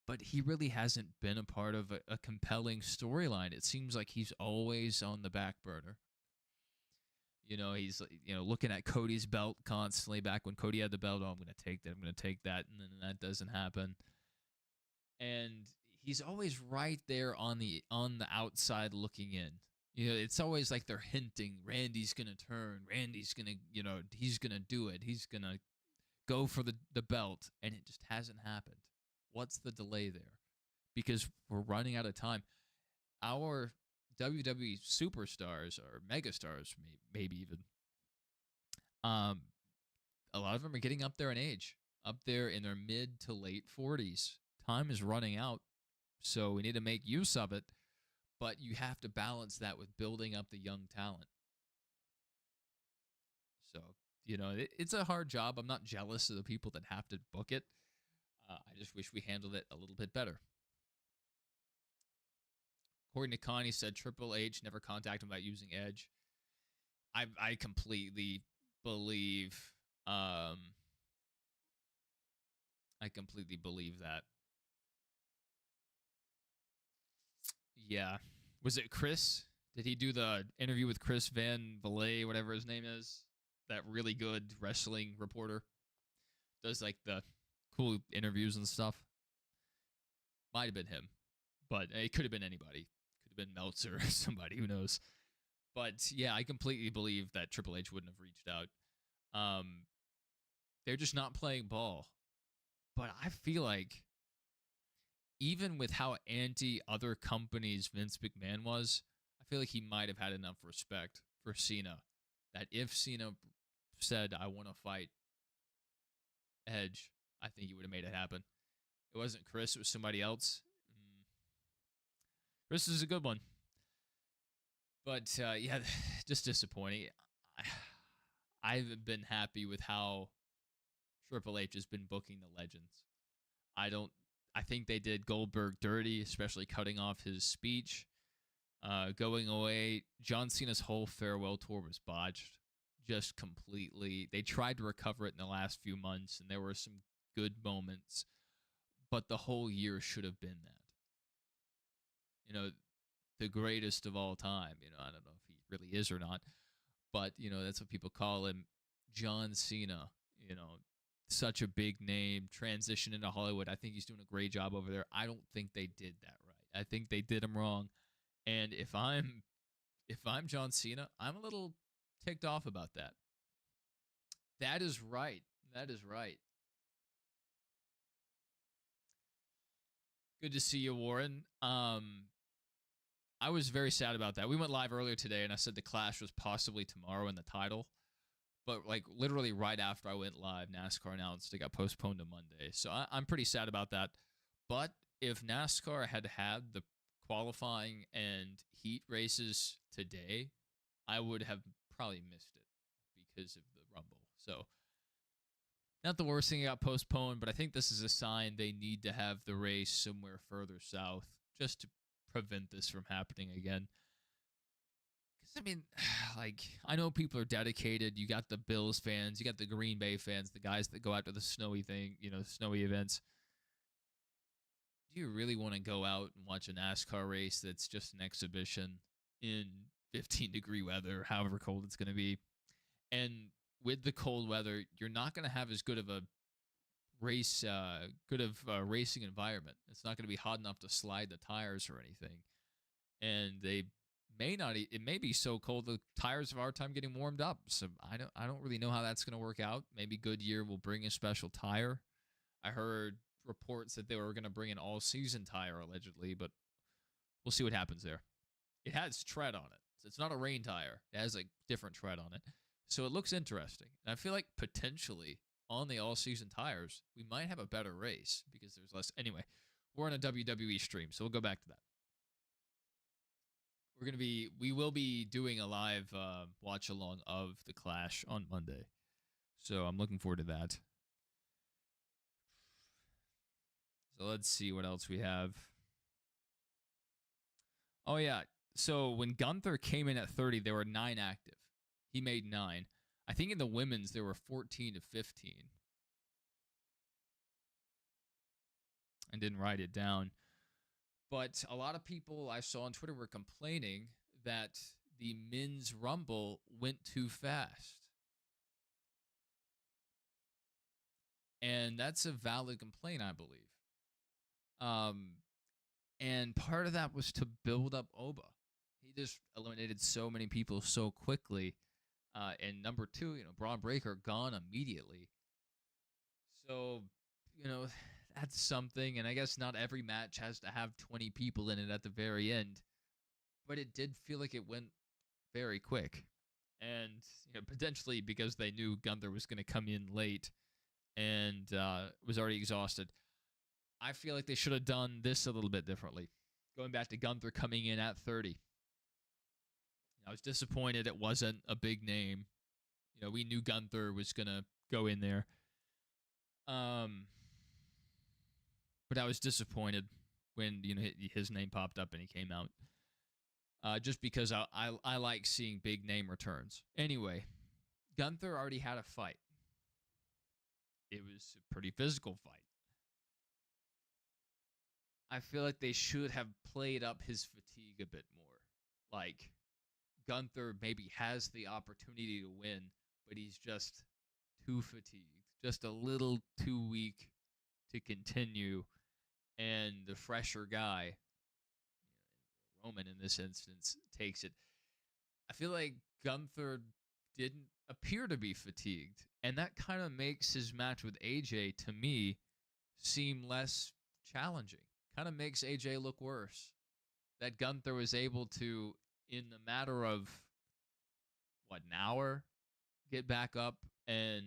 But he really hasn't been a part of a compelling storyline. It seems like he's always on the back burner. He's looking at Cody's belt constantly. Back when Cody had the belt, I'm going to take that. I'm going to take that, and then that doesn't happen. And he's always right there on the outside looking in. It's always like they're hinting Randy's going to turn. Randy's going to, he's going to do it. He's going to go for the belt, and it just hasn't happened. What's the delay there? Because we're running out of time. Our WWE superstars or megastars, maybe even, a lot of them are getting up there in age, up there in their mid to late 40s. Time is running out, so we need to make use of it, but you have to balance that with building up the young talent. So, it's a hard job. I'm not jealous of the people that have to book it. I just wish we handled it a little bit better. According to Connie, said Triple H never contacted him about using Edge. I completely believe. I completely believe that. Yeah, was it Chris? Did he do the interview with Chris Van Vliet, whatever his name is? That really good wrestling reporter does like the cool interviews and stuff. Might have been him, but it could have been anybody. have been Meltzer or somebody, who knows. But yeah, I completely believe that Triple H wouldn't have reached out. Um, they're just not playing ball. But I feel like even with how anti other companies Vince McMahon was, I feel like he might have had enough respect for Cena that if Cena said, I want to fight Edge, I think he would have made it happen. It wasn't Chris, it was somebody else. Chris is a good one. But yeah, just disappointing. I've been happy with how Triple H has been booking the legends. I think they did Goldberg dirty, especially cutting off his speech, going away. John Cena's whole farewell tour was botched, just completely. They tried to recover it in the last few months, and there were some good moments, but the whole year should have been that. You know, the greatest of all time. I don't know if he really is or not, but that's what people call him, John Cena. Such a big name, transition into Hollywood. I think he's doing a great job over there. I don't think they did that right. I think they did him wrong. And if I'm John Cena, I'm a little ticked off about that. That is right. That is right. Good to see you, Warren. I was very sad about that. We went live earlier today, and I said the Clash was possibly tomorrow in the title. But, like, literally right after I went live, NASCAR announced it got postponed to Monday. So I'm pretty sad about that. But if NASCAR had had the qualifying and heat races today, I would have probably missed it because of the Rumble. So not the worst thing it got postponed, but I think this is a sign they need to have the race somewhere further south just to prevent this from happening again. Because, I mean, like, I know people are dedicated. You got the Bills fans, you got the Green Bay fans, the guys that go out to the snowy thing, snowy events. Do you really want to go out and watch a NASCAR race that's just an exhibition in 15-degree weather, however cold it's going to be? And with the cold weather, you're not going to have as good of a racing environment. It's not going to be hot enough to slide the tires or anything. And they may not. It may be so cold the tires have a hard time getting warmed up. So I don't really know how that's going to work out. Maybe Goodyear will bring a special tire. I heard reports that they were going to bring an all-season tire allegedly, but we'll see what happens there. It has tread on it. So it's not a rain tire. It has a different tread on it. So it looks interesting. And I feel like potentially on the all-season tires, we might have a better race because there's less. Anyway, we're on a WWE stream, so we'll go back to that. We will be doing a live watch along of the Clash on Monday. So I'm looking forward to that. So let's see what else we have. Oh, yeah. So when Gunther came in at 30, there were 9 active. He made 9. I think in the women's, there were 14 to 15. I didn't write it down. But a lot of people I saw on Twitter were complaining that the men's Rumble went too fast. And that's a valid complaint, I believe. And part of that was to build up Oba. He just eliminated so many people so quickly. And number 2, Braun Breaker gone immediately. So, that's something. And I guess not every match has to have 20 people in it at the very end. But it did feel like it went very quick. And potentially because they knew Gunther was going to come in late and was already exhausted. I feel like they should have done this a little bit differently. Going back to Gunther coming in at 30. I was disappointed it wasn't a big name. We knew Gunther was going to go in there. But I was disappointed when his name popped up and he came out. Just because I like seeing big name returns. Anyway, Gunther already had a fight. It was a pretty physical fight. I feel like they should have played up his fatigue a bit more. Like, Gunther maybe has the opportunity to win, but he's just too fatigued, just a little too weak to continue. And the fresher guy, Roman in this instance takes it. I feel like Gunther didn't appear to be fatigued, and that kind of makes his match with AJ to me seem less challenging. Kind of makes AJ look worse. That Gunther was able to, in the matter of what, an hour, get back up and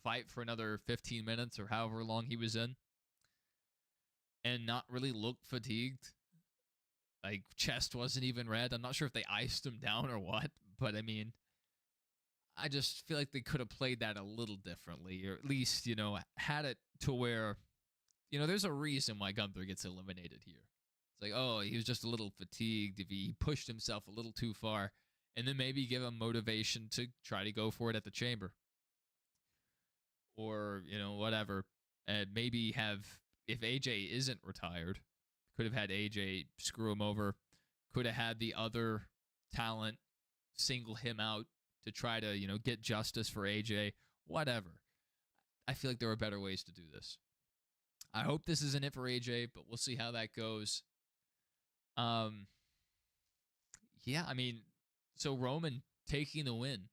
fight for another 15 minutes or however long he was in and not really look fatigued. Like, chest wasn't even red. I'm not sure if they iced him down or what, but I mean, I just feel like they could have played that a little differently, or at least, had it to where, there's a reason why Gunther gets eliminated here. It's like, oh, he was just a little fatigued if he pushed himself a little too far, and then maybe give him motivation to try to go for it at the Chamber. Or, whatever. And maybe if AJ isn't retired, could have had AJ screw him over, could have had the other talent single him out to try to, get justice for AJ, whatever. I feel like there are better ways to do this. I hope this isn't it for AJ, but we'll see how that goes. Yeah, I mean, so Roman taking the win.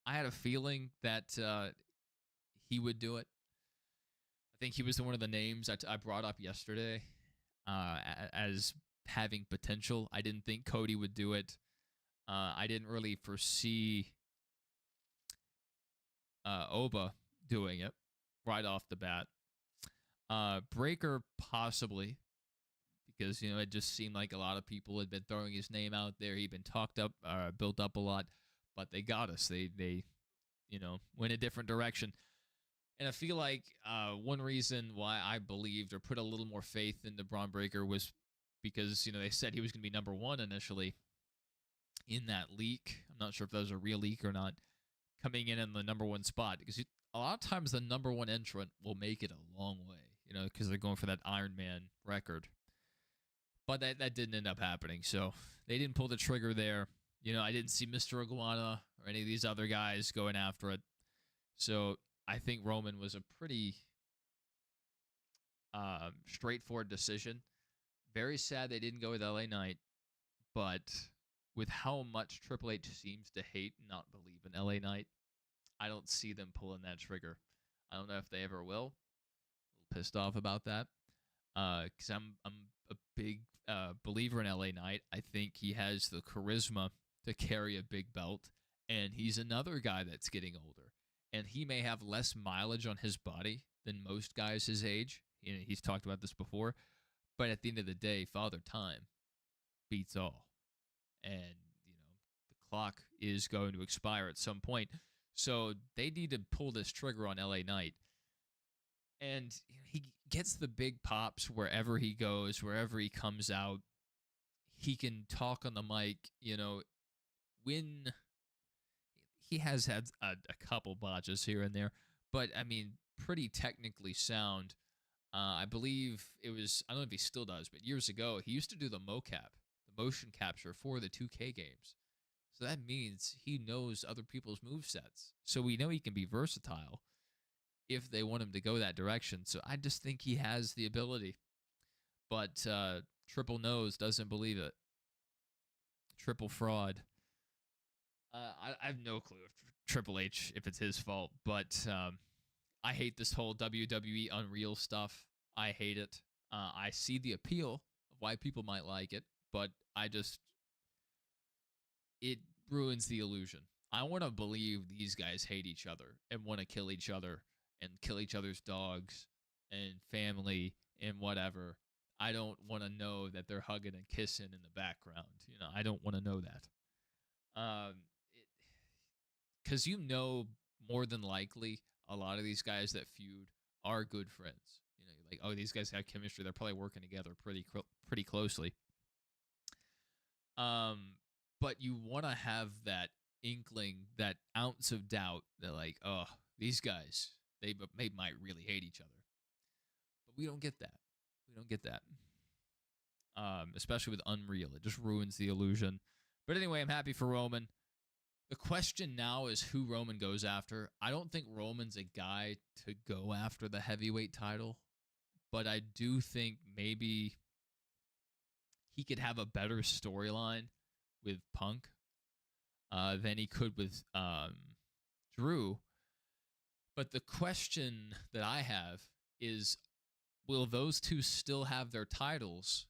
I had a feeling that he would do it. I think he was one of the names I brought up yesterday as having potential. I didn't think Cody would do it. I didn't really foresee Oba doing it right off the bat. Breaker possibly, because it just seemed like a lot of people had been throwing his name out there. He'd been talked up, built up a lot, but they got us. They went a different direction. And I feel like one reason why I believed or put a little more faith into Braun Breaker was because, they said he was going to be number one initially in that leak. I'm not sure if that was a real leak or not, coming in the number one spot. Because a lot of times the number one entrant will make it a long way, because they're going for that Iron Man record. But that didn't end up happening. So they didn't pull the trigger there. I didn't see Mr. Iguana or any of these other guys going after it. So I think Roman was a pretty straightforward decision. Very sad they didn't go with LA Knight, but with how much Triple H seems to hate and not believe in LA Knight, I don't see them pulling that trigger. I don't know if they ever will. A little pissed off about that because I'm a big believer in LA Knight. I think he has the charisma to carry a big belt, and he's another guy that's getting older. And he may have less mileage on his body than most guys his age. He's talked about this before. But at the end of the day, Father Time beats all. And, the clock is going to expire at some point. So they need to pull this trigger on LA Knight. And he gets the big pops wherever he goes, wherever he comes out. He can talk on the mic, when he has had a couple botches here and there, but I mean, pretty technically sound. I believe it was, I don't know if he still does, but years ago, he used to do the mocap, the motion capture for the 2K games. So that means he knows other people's movesets. So we know he can be versatile if they want him to go that direction. So I just think he has the ability. But Triple Nose doesn't believe it. Triple Fraud. I have no clue if Triple H, if it's his fault, but I hate this whole WWE Unreal stuff. I hate it. I see the appeal of why people might like it, but it ruins the illusion. I want to believe these guys hate each other and want to kill each other and kill each other's dogs and family and whatever. I don't want to know that they're hugging and kissing in the background. I don't want to know that. Because more than likely, a lot of these guys that feud are good friends. You're like, oh, these guys have chemistry. They're probably working together pretty closely. But you want to have that inkling, that ounce of doubt that, like, oh, these guys, they might really hate each other. But we don't get that. Especially with Unreal. It just ruins the illusion. But anyway, I'm happy for Roman. The question now is who Roman goes after. I don't think Roman's a guy to go after the heavyweight title, but I do think maybe he could have a better storyline with Punk than he could with Drew. But the question that I have is, will those two still have their titles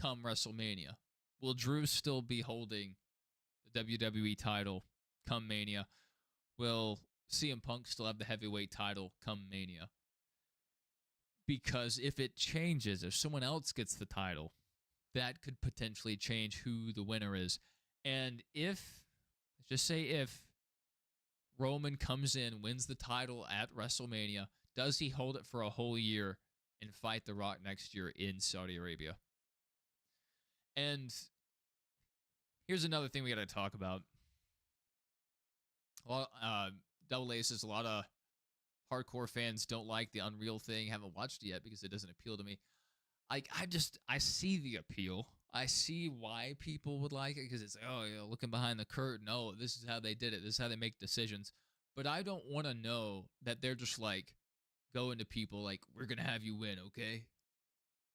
come WrestleMania? Will Drew still be holding the WWE title come Mania? Will CM Punk still have the heavyweight title come Mania? Because if it changes, if someone else gets the title, that could potentially change who the winner is. And if, let's just say if Roman comes in, wins the title at WrestleMania, does he hold it for a whole year and fight The Rock next year in Saudi Arabia? And here's another thing we got to talk about. Well, Double A says a lot of hardcore fans don't like the Unreal thing. Haven't watched it yet because it doesn't appeal to me. I see the appeal. I see why people would like it because it's like, oh, you know, looking behind the curtain. Oh, this is how they did it. This is how they make decisions. But I don't want to know that they're just like going to people like, we're going to have you win, okay?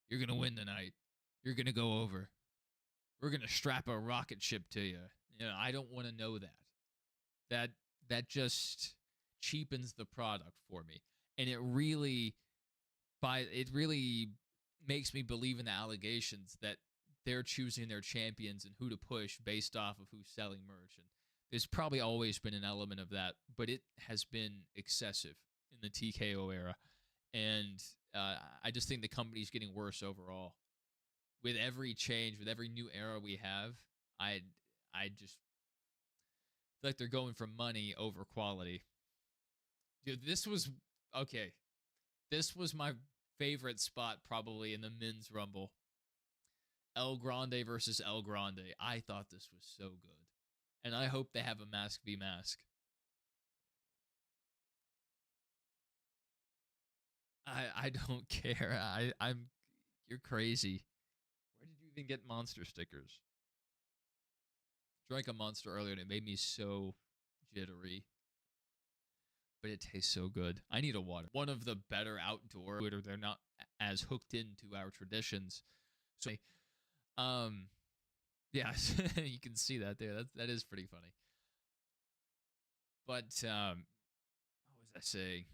You're going to win tonight. You're going to go over. We're going to strap a rocket ship to you. You know, I don't want to know that. That just cheapens the product for me. And it really makes me believe in the allegations that they're choosing their champions and who to push based off of who's selling merch. And there's probably always been an element of that, but it has been excessive in the TKO era. And I just think the company's getting worse overall. With every change, with every new era we have, I just feel like they're going for money over quality. Dude, this was okay. This was my favorite spot probably in the men's Rumble. El Grande versus El Grande. I thought this was so good. And I hope they have a mask v mask. I don't care. I'm you're crazy. Where did you even get monster stickers? Drank a monster earlier and it made me so jittery. But it tastes so good. I need a water. One of the better outdoor, they're not as hooked into our traditions. So, yeah, you can see that there. That is pretty funny. But what was I saying?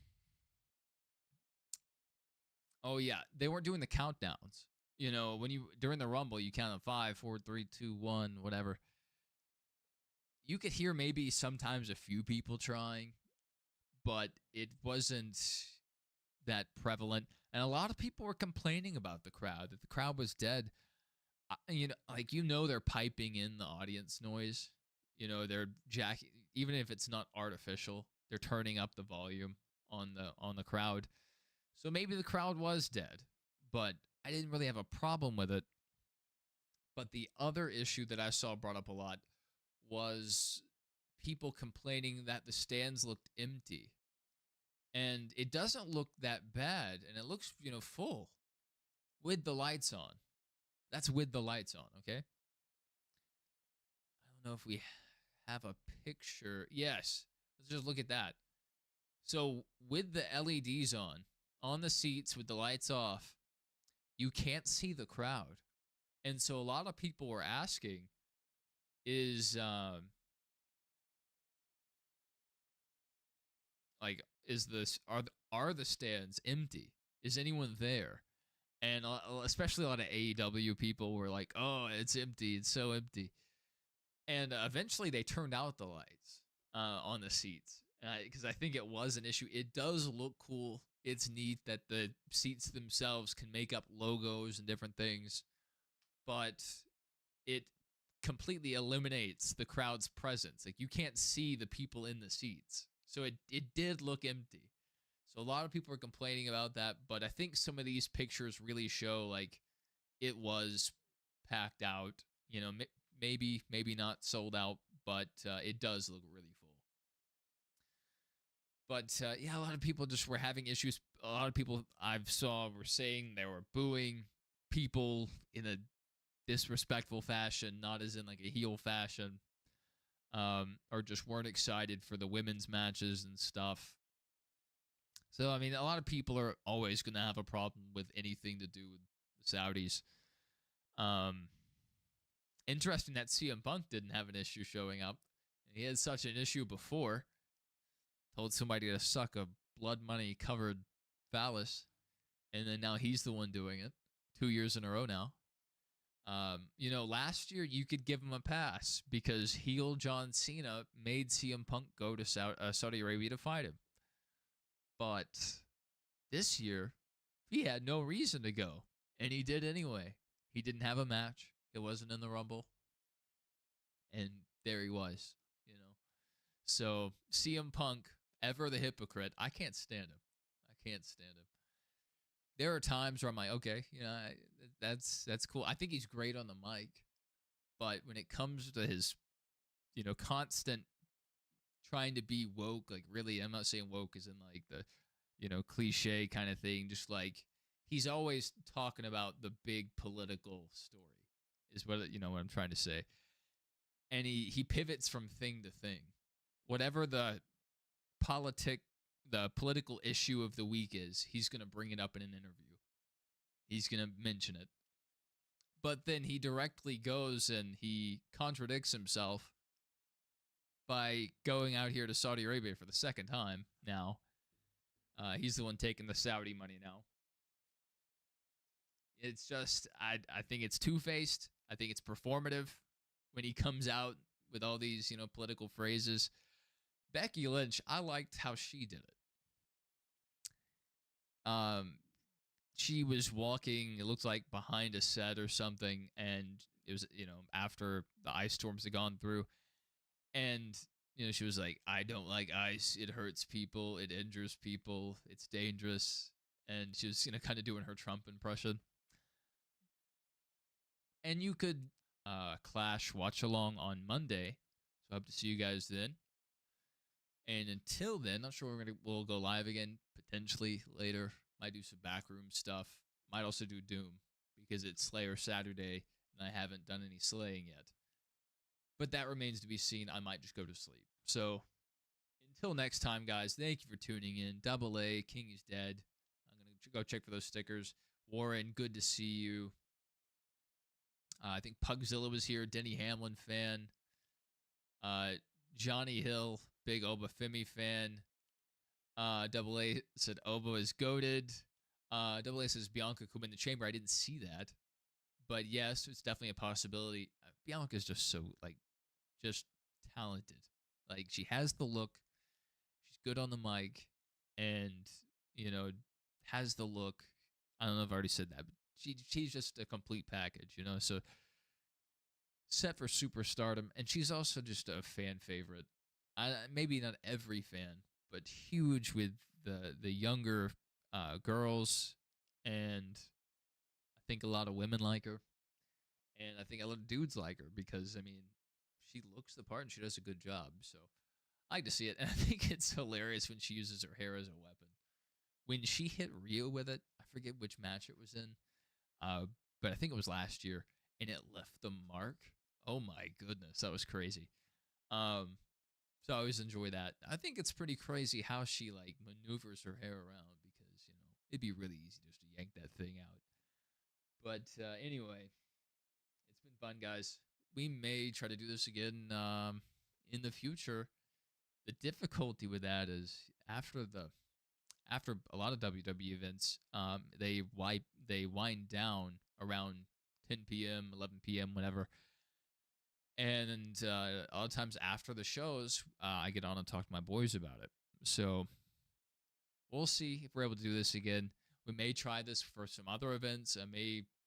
Oh yeah, they weren't doing the countdowns. You know, when you during the Rumble, you count on 5, 4, 3, 2, 1, whatever. You could hear maybe sometimes a few people trying, but it wasn't that prevalent. And a lot of people were complaining about the crowd, that the crowd was dead. You know, like, you know, they're piping in the audience noise. You know, they're jacking, even if it's not artificial, they're turning up the volume on the crowd. So maybe the crowd was dead, but I didn't really have a problem with it. But the other issue that I saw brought up a lot was people complaining that the stands looked empty. And it doesn't look that bad, and it looks, you know, full with the lights on. That's with the lights on, okay? I don't know if we have a picture. Yes. Let's just look at that. So with the LEDs on the seats with the lights off, you can't see the crowd. And so a lot of people were asking is like, are the stands empty? Is anyone there? And especially a lot of AEW people were like, "Oh, it's empty. It's so empty." And eventually, they turned out the lights on the seats because I think it was an issue. It does look cool. It's neat that the seats themselves can make up logos and different things, but it completely eliminates the crowd's presence. Like, you can't see the people in the seats. So it did look empty. So a lot of people are complaining about that, but I think some of these pictures really show like it was packed out. You know, maybe not sold out, but it does look really full. But yeah, a lot of people just were having issues. A lot of people I've saw were saying they were booing people in a disrespectful fashion, not as in like a heel fashion, or just weren't excited for the women's matches and stuff. So, I mean, a lot of people are always going to have a problem with anything to do with the Saudis. Um, Interesting that CM Punk didn't have an issue showing up. He had such an issue before. Told somebody to suck a blood money covered phallus, and then now he's the one doing it 2 years in a row now. Last year you could give him a pass because heel John Cena made CM Punk go to Saudi Arabia to fight him. But this year, he had no reason to go, and he did anyway. He didn't have a match. It wasn't in the Rumble, and there he was, So CM Punk, ever the hypocrite, I can't stand him. I can't stand him. There are times where I'm like, okay, that's cool. I think he's great on the mic, but when it comes to his, constant trying to be woke, like really, I'm not saying woke as in like the, cliche kind of thing. Just like he's always talking about the big political story, is what what I'm trying to say. And he pivots from thing to thing, whatever the political issue of the week is, he's gonna bring it up in an interview. He's gonna mention it. But then he directly goes and he contradicts himself by going out here to Saudi Arabia for the second time now. He's the one taking the Saudi money now. It's just, I think it's two-faced. I think it's performative when he comes out with all these, political phrases. Becky Lynch, I liked how she did it. She was walking, it looked like behind a set or something, and it was, after the ice storms had gone through, and, she was like, I don't like ice, it hurts people, it injures people, it's dangerous, and she was, kind of doing her Trump impression. And you could Clash watch along on Monday, so I hope to see you guys then. And until then, not sure we'll go live again potentially later. Might do some backroom stuff. Might also do Doom because it's Slayer Saturday and I haven't done any slaying yet. But that remains to be seen. I might just go to sleep. So until next time, guys, thank you for tuning in. Double A, King is dead. I'm going to go check for those stickers. Warren, good to see you. I think Pugzilla was here. Denny Hamlin fan. Johnny Hill, big Oba Femi fan. Double A said Oba is goated. Double A says Bianca could win the chamber. I didn't see that. But yes, it's definitely a possibility. Bianca's just so, just talented. Like, she has the look. She's good on the mic. And, has the look. I don't know if I've already said that. But she's just a complete package, So, set for superstardom. And she's also just a fan favorite. Maybe not every fan, but huge with the younger girls, and I think a lot of women like her, and I think a lot of dudes like her because, she looks the part and she does a good job, so I like to see it, and I think it's hilarious when she uses her hair as a weapon. When she hit Rio with it, I forget which match it was in, but I think it was last year, and it left the mark. Oh my goodness, that was crazy. So I always enjoy that. I think it's pretty crazy how she maneuvers her hair around because, it'd be really easy just to yank that thing out. But anyway, it's been fun, guys. We may try to do this again in the future. The difficulty with that is after a lot of WWE events, they wind down around 10 p.m., 11 p.m., whatever. And a lot of times after the shows, I get on and talk to my boys about it. So we'll see if we're able to do this again. We may try this for some other events.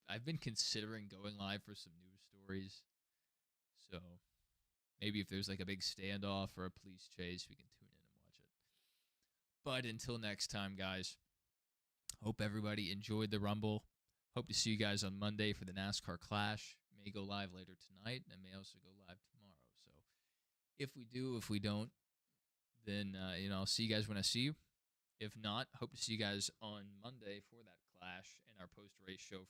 I've been considering going live for some news stories. So maybe if there's a big standoff or a police chase, we can tune in and watch it. But until next time, guys, hope everybody enjoyed the Rumble. Hope to see you guys on Monday for the NASCAR Clash. May go live later tonight, and may also go live tomorrow. So if we do, if we don't, then, I'll see you guys when I see you. If not, hope to see you guys on Monday for that Clash and our post-race show